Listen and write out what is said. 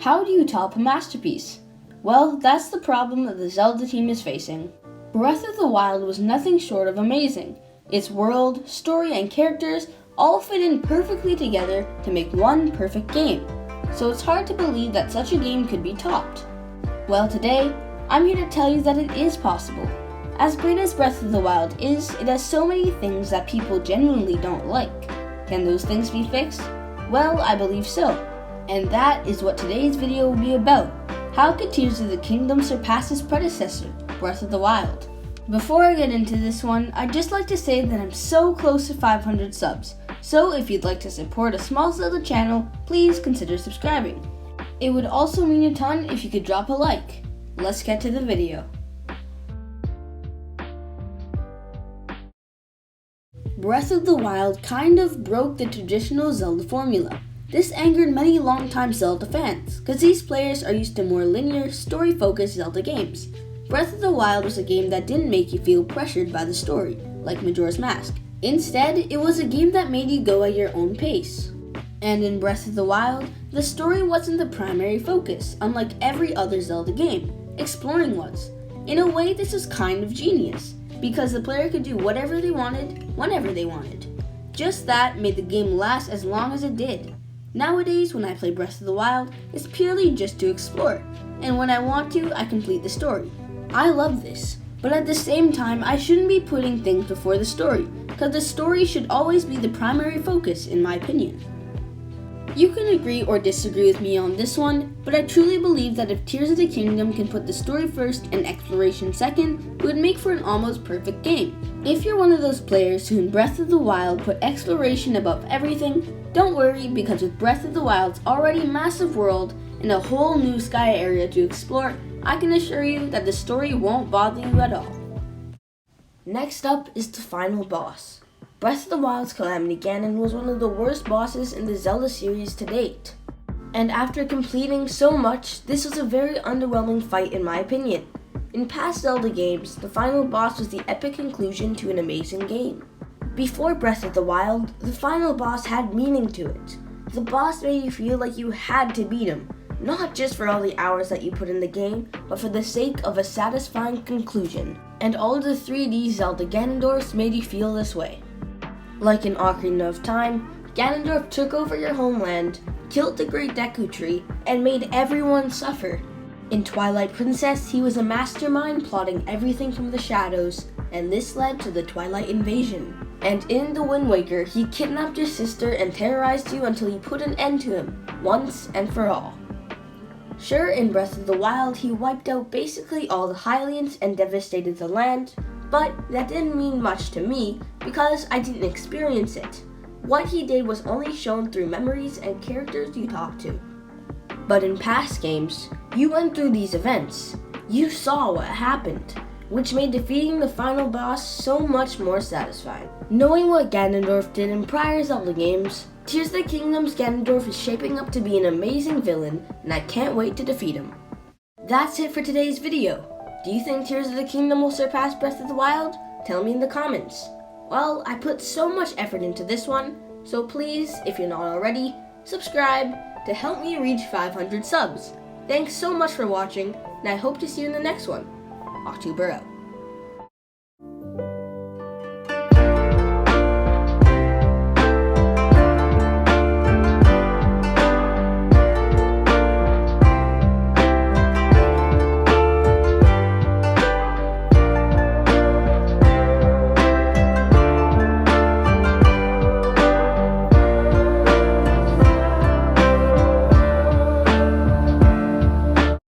How do you top a masterpiece? Well, that's the problem that the Zelda team is facing. Breath of the Wild was nothing short of amazing. Its world, story, and characters all fit in perfectly together to make one perfect game. So it's hard to believe that such a game could be topped. Well, today, I'm here to tell you that it is possible. As great as Breath of the Wild is, it has so many things that people genuinely don't like. Can those things be fixed? Well, I believe so. And that is what today's video will be about. How could Tears of the Kingdom surpass its predecessor, Breath of the Wild? Before I get into this one, I'd just like to say that I'm so close to 500 subs. So if you'd like to support a small Zelda channel, please consider subscribing. It would also mean a ton if you could drop a like. Let's get to the video. Breath of the Wild kind of broke the traditional Zelda formula. This angered many longtime Zelda fans, because these players are used to more linear, story-focused Zelda games. Breath of the Wild was a game that didn't make you feel pressured by the story, like Majora's Mask. Instead, it was a game that made you go at your own pace. And in Breath of the Wild, the story wasn't the primary focus, unlike every other Zelda game. Exploring was. In a way, this was kind of genius, because the player could do whatever they wanted, whenever they wanted. Just that made the game last as long as it did. Nowadays, when I play Breath of the Wild, it's purely just to explore, and when I want to, I complete the story. I love this, but at the same time, I shouldn't be putting things before the story, because the story should always be the primary focus, in my opinion. You can agree or disagree with me on this one, but I truly believe that if Tears of the Kingdom can put the story first and exploration second, it would make for an almost perfect game. If you're one of those players who in Breath of the Wild put exploration above everything, don't worry, because with Breath of the Wild's already massive world and a whole new sky area to explore, I can assure you that the story won't bother you at all. Next up is the final boss. Breath of the Wild's Calamity Ganon was one of the worst bosses in the Zelda series to date. And after completing so much, this was a very underwhelming fight in my opinion. In past Zelda games, the final boss was the epic conclusion to an amazing game. Before Breath of the Wild, the final boss had meaning to it. The boss made you feel like you had to beat him, not just for all the hours that you put in the game, but for the sake of a satisfying conclusion. And all of the 3D Zelda Ganondorfs made you feel this way. Like in Ocarina of Time, Ganondorf took over your homeland, killed the Great Deku Tree, and made everyone suffer. In Twilight Princess, he was a mastermind plotting everything from the shadows, and this led to the Twilight Invasion. And in The Wind Waker, he kidnapped your sister and terrorized you until he put an end to him, once and for all. Sure, in Breath of the Wild, he wiped out basically all the Hylians and devastated the land, but that didn't mean much to me because I didn't experience it. What he did was only shown through memories and characters you talked to. But in past games, you went through these events. You saw what happened, which made defeating the final boss so much more satisfying. Knowing what Ganondorf did in prior Zelda games, Tears of the Kingdom's Ganondorf is shaping up to be an amazing villain, and I can't wait to defeat him. That's it for today's video. Do you think Tears of the Kingdom will surpass Breath of the Wild? Tell me in the comments. Well, I put so much effort into this one, so please, if you're not already, subscribe to help me reach 500 subs. Thanks so much for watching, and I hope to see you in the next one. Botw out.